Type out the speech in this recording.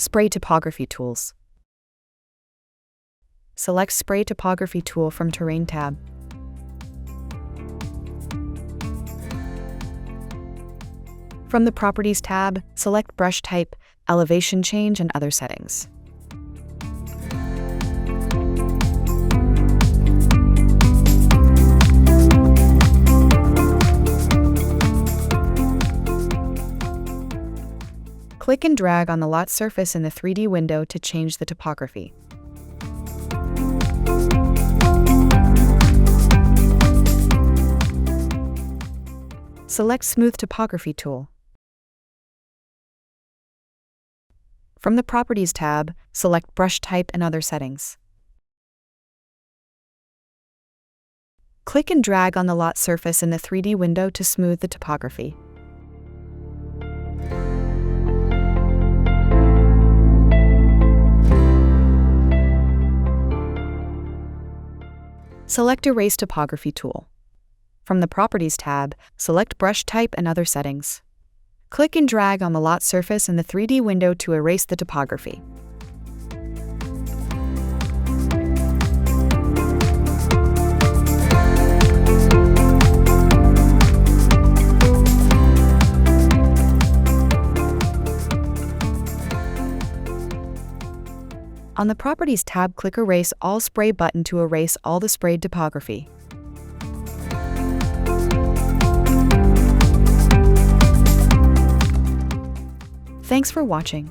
Spray Topography Tools. Select Spray Topography Tool from Terrain tab. From the Properties tab, select Brush Type, Elevation Change, and other settings. Click and drag on the lot surface in the 3D window to change the topography. Select Smooth Topography tool. From the Properties tab, select Brush Type and other settings. Click and drag on the lot surface in the 3D window to smooth the topography. Select Erase Topography tool. From the Properties tab, select Brush Type and other settings. Click and drag on the lot surface in the 3D window to erase the topography. On the Properties tab, click Erase All Spray button to erase all the sprayed topography. Thanks for watching.